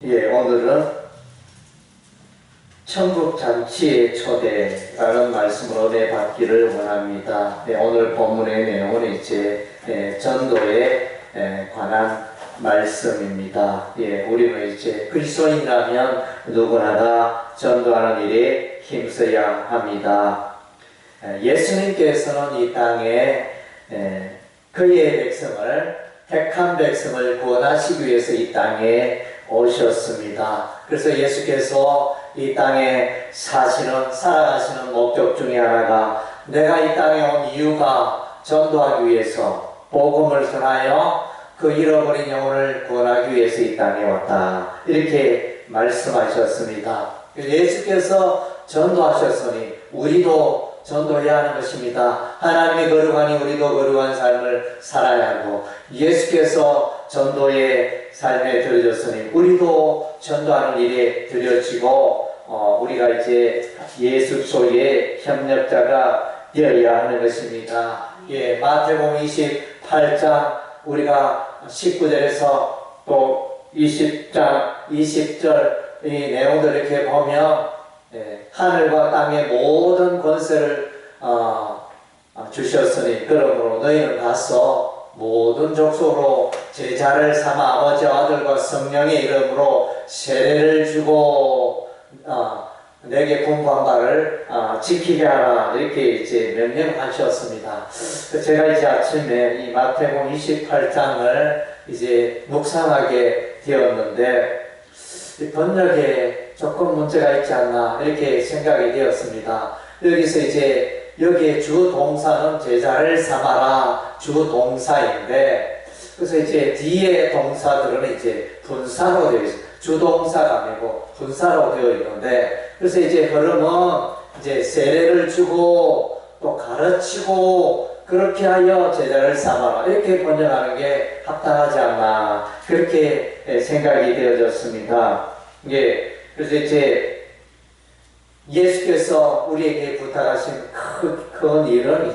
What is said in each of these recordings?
오늘은 천국 잔치의 초대라는 말씀을 은혜 받기를 원합니다. 오늘 본문의 내용은 전도에 관한 말씀입니다. 우리는 그리스도인이라면 누구나 다 전도하는 일에 힘써야 합니다. 예수님께서는 이 땅에 그의 백성을, 택한 백성을 구원하시기 위해서 이 땅에 오셨습니다. 그래서 예수께서 이 땅에 살아가시는 목적 중에 하나가, 내가 이 땅에 온 이유가 전도하기 위해서, 복음을 전하여 그 잃어버린 영혼을 구원하기 위해서 이 땅에 왔다, 이렇게 말씀하셨습니다. 예수께서 전도하셨으니 우리도 전도해야 하는 것입니다. 하나님이 거룩하니 우리도 거룩한 삶을 살아야 하고, 예수께서 전도의 삶에 들여졌으니 우리도 전도하는 일에 들여지고, 우리가 예수 속의 협력자가 되어야 하는 것입니다. 마태복음 28장 우리가 19절에서 또 20장 20절 이 내용들을 이렇게 보면, 하늘과 땅의 모든 권세를 주셨으니 그러므로 너희는 가서 모든 족속으로 제자를 삼아 아버지와 아들과 성령의 이름으로 세례를 주고 내게 분부한 바를 지키게 하라, 이렇게 명령하셨습니다. 제가 아침에 이 마태복음 28장을 묵상하게 되었는데, 번역에 조금 문제가 있지 않나, 이렇게 생각이 되었습니다. 여기서 여기에 주 동사는 제자를 삼아라, 주 동사인데, 그래서 뒤에 동사들은 분사로 되어 있어요. 주동사가 아니고 분사로 되어 있는데, 그래서 흐름은 세례를 주고 또 가르치고 그렇게 하여 제자를 삼아라, 이렇게 번역하는 게 합당하지 않나, 그렇게 생각이 되어졌습니다. 그래서 예수께서 우리에게 부탁하신 큰 일은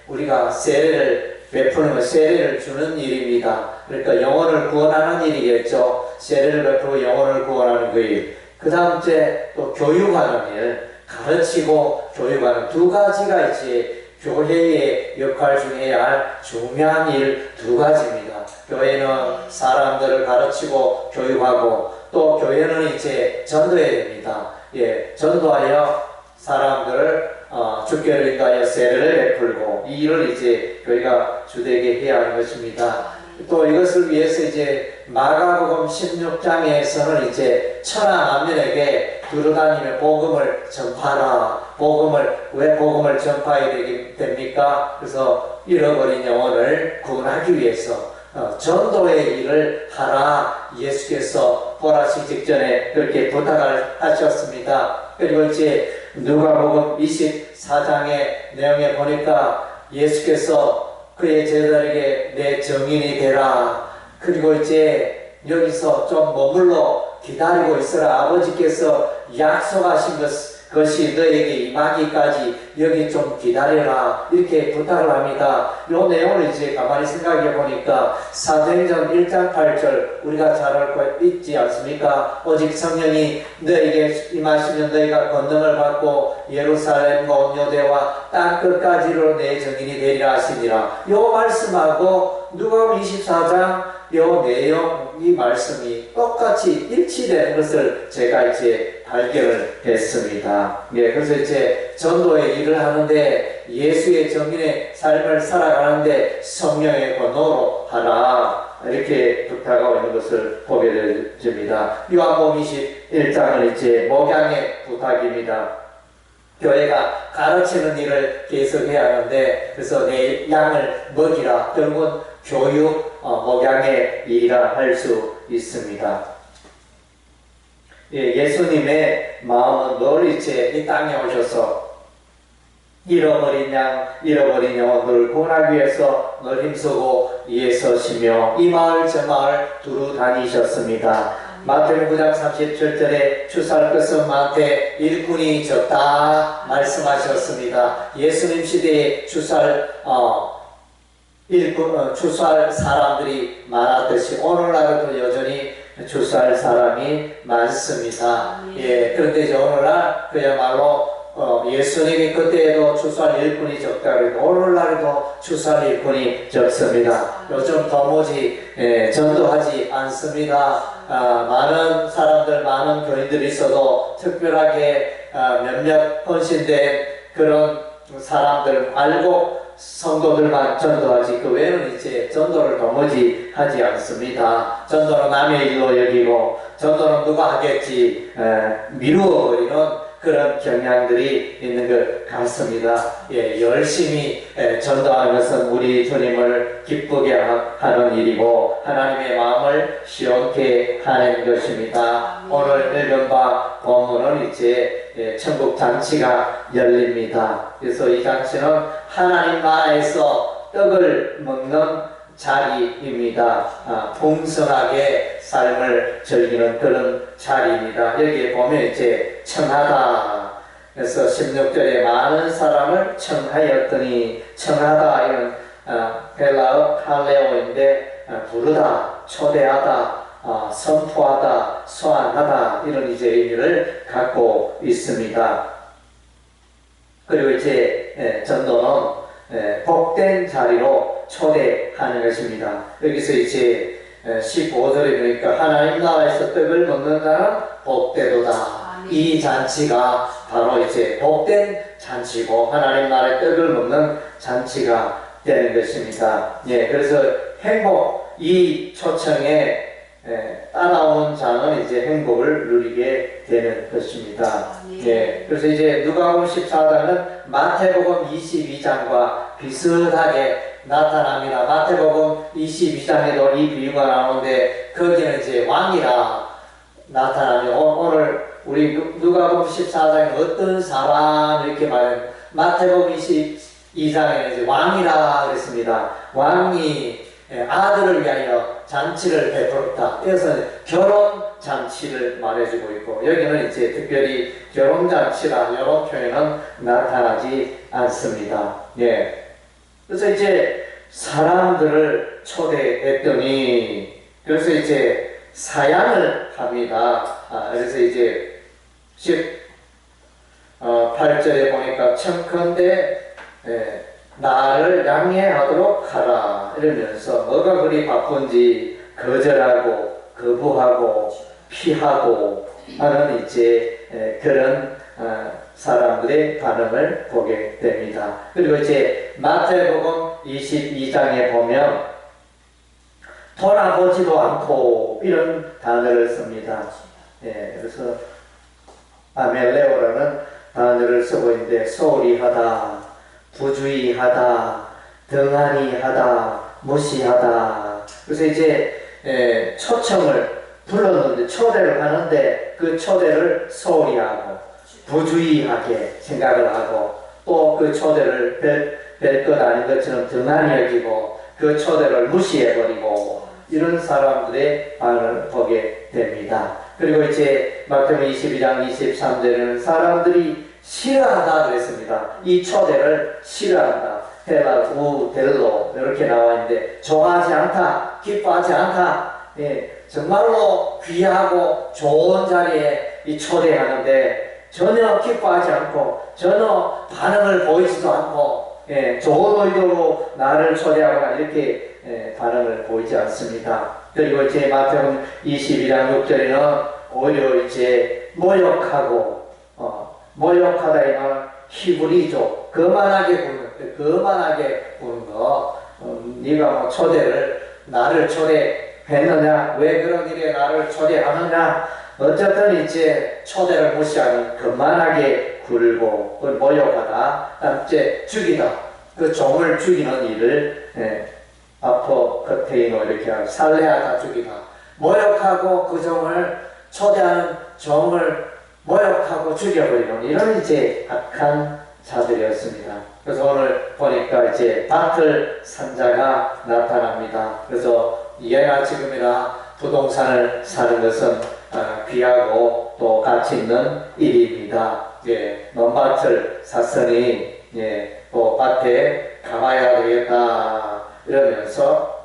우리가 세례를 베푸는 것, 세례를 주는 일입니다. 그러니까 영혼을 구원하는 일이겠죠. 세례를 베푸고 영혼을 구원하는 그 일. 그 다음 또 교육하는 일, 가르치고 교육하는 두 가지가 교회의 역할 중에 해야 할 중요한 일 두 가지입니다. 교회는 사람들을 가르치고 교육하고, 또 교회는 전도해야 됩니다. 전도하여 사람들을 주께를 인도하여 세례를 베풀고, 이 일을 교회가 주되게 해야 하는 것입니다. 또 이것을 위해서 마가복음 16장에서는 천하만민에게 두루다니며 복음을 전파하라. 왜 복음을 전파해야 됩니까? 그래서 잃어버린 영혼을 구원하기 위해서 전도의 일을 하라, 예수께서 보라시 직전에 그렇게 부탁을 하셨습니다. 그리고 누가복음 24장의 내용에 보니까 예수께서 그의 제자들에게 내 증인이 되라. 그리고 여기서 좀 머물러 기다리고 있으라. 아버지께서 약속하신 것이 너에게 임하기까지 여기 좀 기다려라, 이렇게 부탁을 합니다. 이 내용을 가만히 생각해 보니까 사도행전 1장 8절 우리가 잘 알고 있지 않습니까? 오직 성령이 너에게 임하시면 너희가 권능을 받고 예루살렘과 온 유대와 땅 끝까지로 내 증인이 되리라 하시니라. 이 말씀하고 누가복음 24장 이 내용, 이 말씀이 똑같이 일치되는 것을 제가 발견을 했습니다. 그래서 전도의 일을 하는데, 예수의 정인의 삶을 살아가는데 성령의 권능으로 하라, 이렇게 부탁하고 있는 것을 보게 됩니다. 요한복음 21장은 목양의 부탁입니다. 교회가 가르치는 일을 계속해야 하는데, 그래서 내 양을 먹이라, 결국은 교육, 목양의 일이라 할 수 있습니다. 예수님의 마음은 늘 이 땅에 오셔서 잃어버린 영혼들을 구원하기 위해서 늘 힘쓰고 애써시며 이 마을 저 마을 두루 다니셨습니다. 마태복음 9장 37절에 주살 것은 많되 일꾼이 적다 말씀하셨습니다. 예수님 시대에 주살 사람들이 많았듯이 오늘날도 여전히 주수할 사람이 많습니다. 예, 그런데 이제 오늘날 그야말로 예수님이 그때에도 추수할 일꾼이 적다 그래도 오늘날에도 추수할 일꾼이 적습니다. 요즘 도무지 전도하지 않습니다. 많은 사람들, 많은 교인들이 있어도 특별하게 몇몇 헌신된 그런 사람들 말고 성도들만 전도하지 그 외에는 이제 전도를 도무지 하지 않습니다. 전도는 남의 일로 여기고 전도는 누가 하겠지 미루어 버리는 그런 경향들이 있는 것 같습니다. 예, 열심히 전도하는 것은 우리 주님을 기쁘게 하는 일이고 하나님의 마음을 시원케 하는 것입니다. 오늘 읽은 바 본문은 이제 천국 잔치가 열립니다. 그래서 이 잔치는 하나님 나라에서 떡을 먹는 자리입니다. 풍성하게 삶을 즐기는 그런 자리입니다. 여기에 보면 이제 청하다. 그래서 16절에 많은 사람을 청하였더니 청하다 이런 헬라어 칼레오인데 부르다, 초대하다, 선포하다, 소환하다 이런 이제 의미를 갖고 있습니다. 그리고 이제 전도는 복된 자리로 초대하는 것입니다. 여기서 이제 15절에 보니까 하나님 나라에서 떡을 먹는 자는 복되도다. 이 잔치가 바로 이제 복된 잔치고 하나님 나라의 떡을 먹는 잔치가 되는 것입니다. 예, 그래서 행복 이 초청에 따라온 자는 이제 행복을 누리게 되는 것입니다. 예, 그래서 이제 누가복음 14장은 마태복음 22장과 비슷하게 나타납니다. 마태복음 22장에도 이 비유가 나오는데 거기는 이제 왕이라 나타나면 오늘 우리 누가복음 14장에 어떤 사람 이렇게 말하면 마태복음 22장에는 이제 왕이라 그랬습니다. 왕이 아들을 위하여 잔치를 베풀었다. 그래서 결혼 잔치를 말해주고 있고 여기는 이제 특별히 결혼 잔치라 이런 표현은 나타나지 않습니다. 예. 그래서 이제 사람들을 초대했더니 그래서 이제 사양을 합니다. 그래서 이제 18절에 보니까 청컨대 나를 양해하도록 하라 이러면서 뭐가 그리 바쁜지 거절하고 거부하고 피하고 하는 이제 그런 사람들의 반응을 보게 됩니다. 그리고 이제 마태복음 22장에 보면 돌아보지도 않고 이런 단어를 씁니다. 예, 그래서 아멜레오라는 단어를 쓰고 있는데 소홀히 하다, 부주의하다, 등한히 하다, 무시하다. 그래서 이제 초청을 불렀는데 초대를 하는데 그 초대를 소홀히 하고 부주의하게 생각을 하고 또 그 초대를 뵐 것 아닌 것처럼 등한히 여기고 그 초대를 무시해버리고 이런 사람들의 반응을 보게 됩니다. 그리고 이제 마태복음 22장 23절에는 사람들이 싫어하다 그랬습니다. 이 초대를 싫어한다. 헬라우 델로 이렇게 나와 있는데 좋아하지 않다, 기뻐하지 않다. 예, 정말로 귀하고 좋은 자리에 이 초대하는데 전혀 기뻐하지 않고 전혀 반응을 보이지도 않고 좋은 의도로 나를 초대하거나 이렇게 반응을 보이지 않습니다. 그리고 이제 마태복음 22장 6절에는 오히려 이제 모욕하고 모욕하다 이 말은 히브리족 거만하게 구는 거 네가 뭐 나를 초대했느냐 왜 그런 일에 나를 초대하느냐 어쨌든 이제 초대를 무시하는 거만하게 굴고 그걸 모욕하다 이제 죽이다 그 종을 죽이는 일을 아포크테이노 이렇게 하고 살레하다 죽이다 모욕하고 그 종을 초대하는 종을 모욕하고 죽여버리는 이런 이제 악한 자들이었습니다. 그래서 오늘 보니까 이제 밭을 산 자가 나타납니다. 그래서 예나 지금이나 부동산을 사는 것은 귀하고 또 가치 있는 일입니다. 예, 논밭을 샀으니 또 밭에 가봐야 되겠다 이러면서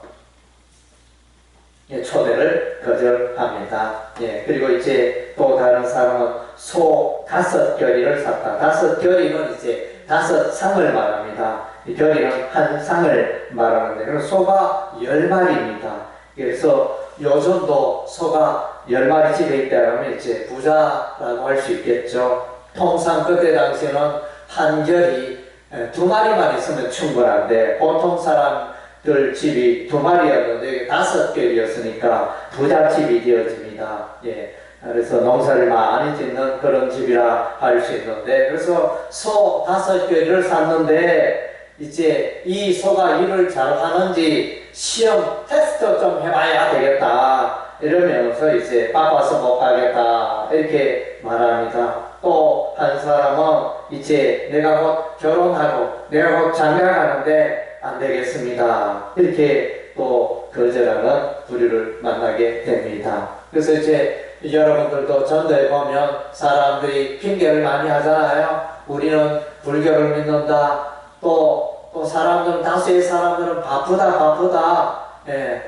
초대를 거절합니다. 예, 그리고 이제 또 다른 사람은 소 5겨리를 샀다. 5겨리는 이제 5상을 말합니다. 이 겨리는 한 상을 말하는데, 그럼 소가 10마리입니다. 그래서 요즘도 소가 10마리 집에 있다면 이제 부자라고 할 수 있겠죠. 통상 그때 당시에는 한 결이 2마리만 있으면 충분한데, 보통 사람들 집이 2마리였는데 5결이었으니까 부잣집이 되어집니다. 예. 그래서 농사를 많이 짓는 그런 집이라 할 수 있는데, 그래서 소 5겨리를 샀는데, 이제 이 소가 일을 잘 하는지 시험 테스트 좀 해봐야 되겠다. 이러면서 이제 바빠서 못 가겠다. 이렇게 말합니다. 또 한 사람은 이제 내가 곧 결혼하고 내가 곧 장가가는데 안 되겠습니다. 이렇게 또 거절하는 부류를 만나게 됩니다. 그래서 이제 여러분들도 전도에 보면 사람들이 핑계를 많이 하잖아요. 우리는 불교를 믿는다. 또 사람들은, 다수의 사람들은 바쁘다. 예.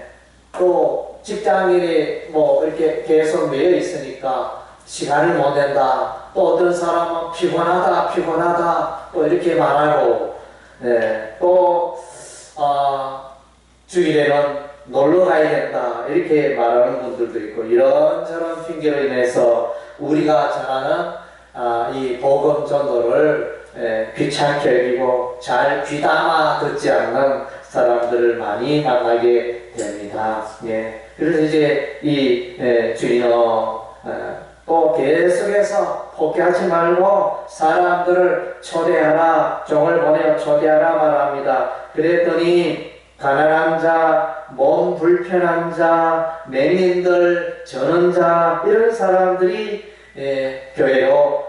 또 직장인이 뭐 이렇게 계속 매여 있으니까 시간을 못 낸다. 또 어떤 사람은 피곤하다. 또 이렇게 말하고, 예. 또 주일에는 놀러 가야 된다. 이렇게 말하는 분들도 있고, 이런저런 핑계로 인해서 우리가 전하는 이 복음 전도를 귀찮게 여기고 잘 귀담아 듣지 않는 사람들을 많이 만나게 됩니다. 예. 그래서 이제 이 주인은 또 계속해서 포기하지 말고 사람들을 초대하라, 종을 보내어 초대하라 말합니다. 그랬더니 가난한 자, 몸 불편한 자, 맹인들, 전원자, 이런 사람들이 교회로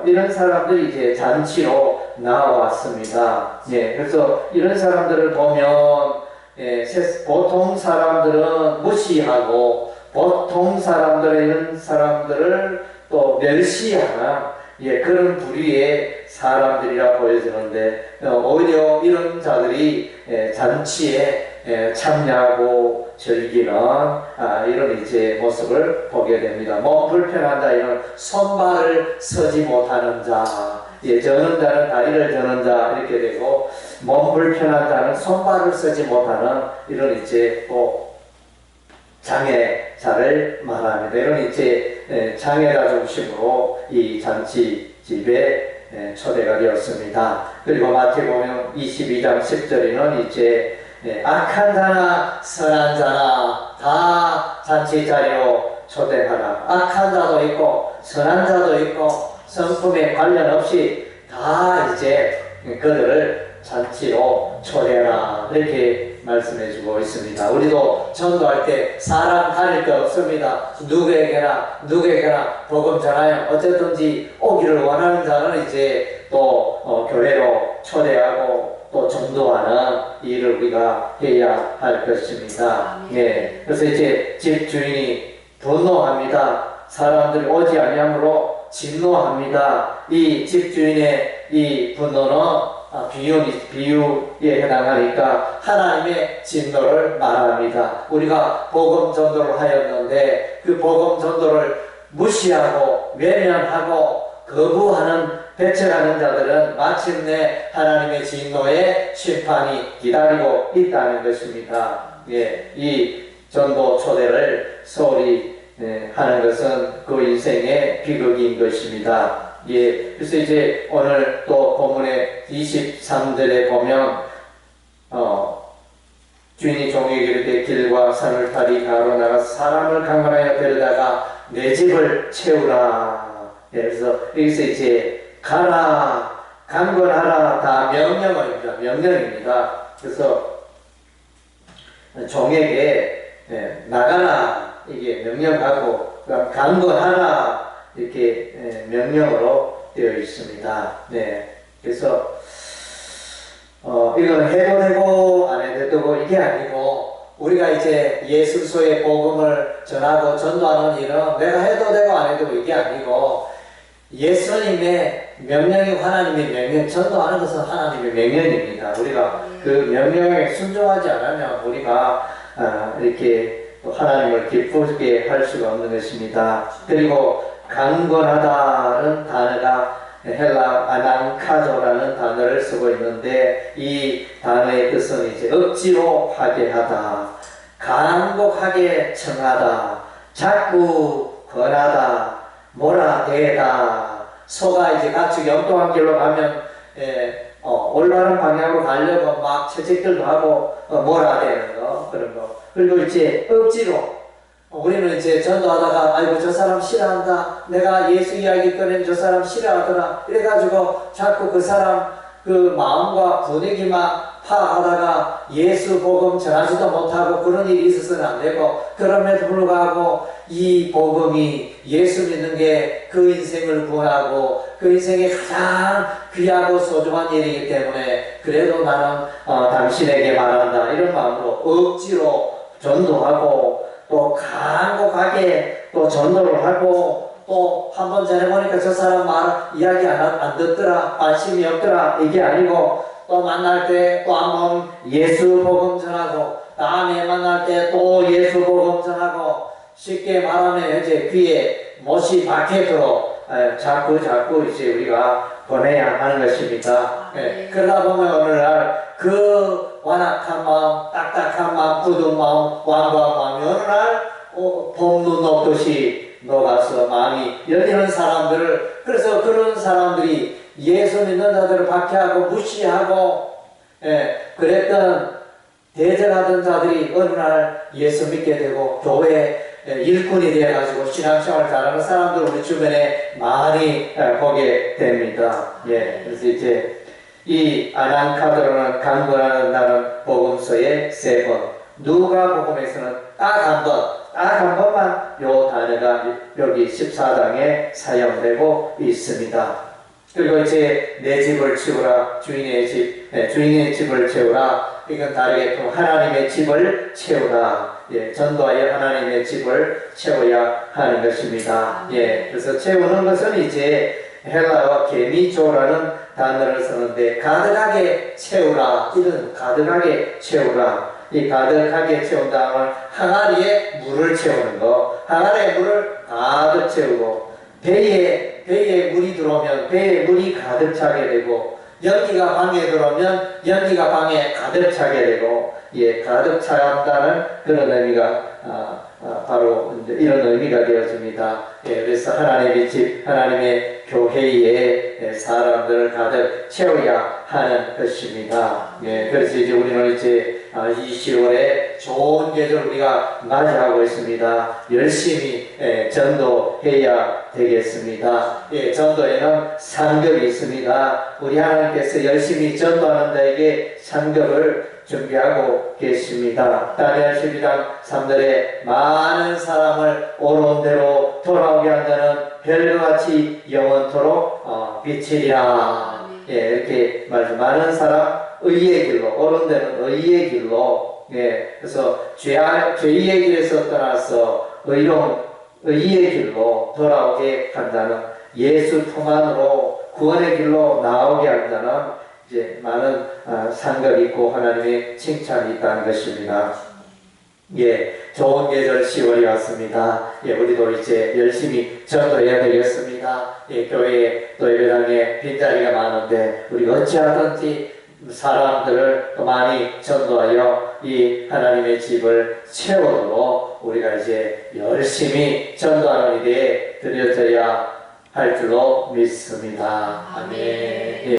이런 사람들이 이제 잔치로 나왔습니다. 예, 그래서 이런 사람들을 보면 보통 사람들은 무시하고 보통 사람들은 이런 사람들을 또 멸시하는 그런 부류의 사람들이라 보여지는데, 오히려 이런 자들이 잔치에 참여하고 즐기는 이런 이제 모습을 보게 됩니다. 몸 불편한 자, 이런 손발을 서지 못하는 자, 저는 자는 다리를 저는 자 이렇게 되고, 몸 불편한 자는 손발을 서지 못하는 이런 이제 또 장애자를 말합니다. 이런 이제 장애자 중심으로 이 잔치 집에 초대가 되었습니다. 그리고 마태복음 22장 10절에는 이제 악한 자나 선한 자나 다 잔치 자리로 초대하라. 악한 자도 있고 선한 자도 있고 성품에 관련 없이 다 이제 그들을 잔치로 초대하라. 이렇게 말씀해주고 있습니다. 우리도 전도할 때 사람 가릴 거 없습니다. 누구에게나 복음 전하여 어쨌든지 오기를 원하는 자는 이제 또 교회로 초대하고 또 전도하는 일을 우리가 해야 할 것입니다. 예. 그래서 이제 집 주인이 분노합니다. 사람들이 오지 아니함으로 진노합니다. 이 집 주인의 이 분노는 비유에 해당하니까 하나님의 진노를 말합니다. 우리가 복음 전도를 하였는데 그 복음 전도를 무시하고 외면하고 거부하는 배척하는 자들은 마침내 하나님의 진노의 심판이 기다리고 있다는 것입니다. 예, 이 전도 초대를 소홀히 하는 것은 그 인생의 비극인 것입니다. 예, 그래서 이제 오늘 또 본문의 23절에 보면 주인이 종에게 이르되 길과 산을 타리 가로 나가 사람을 강간하여 데려다가 내 집을 채우라. 예, 그래서 여기서 이제 가라, 강권하라 다 명령입니다. 그래서 종에게 나가라 이게 명령하고 강권하라 이렇게 명령으로 되어 있습니다. 네, 그래서 이건 해도 되고 안 해도 되고 이게 아니고, 우리가 이제 예수소의 복음을 전하고 전도하는 일은 내가 해도 되고 안 해도 되고 이게 아니고, 예수님의 명령이고 하나님의 명령, 전도하는 것은 하나님의 명령입니다. 우리가 그 명령에 순종하지 않으면 우리가 이렇게 또 하나님을 기쁘게 할 수가 없는 것입니다. 그리고 강권하다는 단어가 헬라 아난카조라는 단어를 쓰고 있는데, 이 단어의 뜻은 이제 억지로 하게 하다, 간곡하게 청하다, 자꾸 권하다, 몰아대다. 소가 이제 가축 영통한 길로 가면 올바른 방향으로 가려고 막 채찍질도 하고 몰아대는 거, 그런 거. 그리고 이제 억지로 우리는 이제 전도하다가 아이고 저 사람 싫어한다, 내가 예수 이야기 꺼내면 저 사람 싫어하더라, 이래가지고 자꾸 그 사람 그 마음과 분위기만 파악하다가 예수 복음 전하지도 못하고 그런 일이 있어서는 안 되고, 그럼에도 불구하고 이 복음이 예수 믿는 게 그 인생을 구원하고 그 인생의 가장 귀하고 소중한 일이기 때문에 그래도 나는 당신에게 말한다, 이런 마음으로 억지로 전도하고 또 간곡하게 또 전도를 하고, 또 한 번 전에 보니까 저 사람 말 이야기 안 듣더라, 관심이 없더라, 이게 아니고 또 만날 때 또 한 번 예수 복음 전하고, 다음에 만날 때 또 예수 복음 전하고, 쉽게 말하면 이제 귀에 못이 박혀도록 자꾸 이제 우리가 보내야 하는 것입니다. 그러다 보면 어느 날 그 완악한 마음, 딱딱한 마음, 굳은 마음, 완고한 마음이 어느 날 봄눈 녹듯이 녹아서 마음이 열리는 사람들을, 그래서 그런 사람들이 예수 믿는 자들을 박해하고 무시하고 그랬던 대적하던 자들이 어느 날 예수 믿게 되고 교회 일꾼이 되어가지고 신앙생활 잘하는 사람들 우리 주변에 많이 보게 됩니다. 그래서 이제 이 아난카드로는 강권하는 복음서의 3번, 누가복음에서는 딱 한 번만 요 단어가 여기 14장에 사용되고 있습니다. 그리고 이제 내 집을 치우라, 주인의 집을 채우라. 이건 다르게 또 하나님의 집을 채우라. 전도하여 하나님의 집을 채워야 하는 것입니다. 그래서 채우는 것은 이제 헬라어 게미조라는 단어를 쓰는데, 가득하게 채우라, 이런 가득하게 채우라. 이 가득하게 채운 다음은 항아리에 물을 채우는 거, 항아리에 물을 가득 채우고, 배에 물이 들어오면 배에 물이 가득 차게 되고, 연기가 방에 들어오면 연기가 방에 가득 차게 되고, 가득 차한다는 그런 의미가 바로 이런 의미가 되어집니다. 그래서 하나님의 집, 하나님의 교회에 사람들을 가득 채워야 하는 것입니다. 그래서 이제 우리는 이제 이 10월에 좋은 계절 우리가 맞이하고 있습니다. 열심히 전도해야 되겠습니다. 전도에는 상급이 있습니다. 우리 하나님께서 열심히 전도하는 자에게 상급을 준비하고 계십니다. 다니엘 12장 3절에 많은 사람을 옳은 대로 돌아오게 한다는 별같이 영원토록 비치리라. 이렇게 말씀. 많은 사람 의의 길로, 옳은 데는 의의 길로. 그래서 죄의 길에서 떠나서 의의 길로 돌아오게 한다는, 예수 통한으로 구원의 길로 나오게 한다는 이제 많은 상급이 있고 하나님의 칭찬이 있다는 것입니다. 좋은 계절 10월이 왔습니다. 우리도 이제 열심히 전도해야 되겠습니다. 교회에 또 예배당에 빈자리가 많은데 우리 어찌하든지 사람들을 많이 전도하여 이 하나님의 집을 채우도록 우리가 이제 열심히 전도하는 일에 들여져야 할 줄로 믿습니다. 아멘.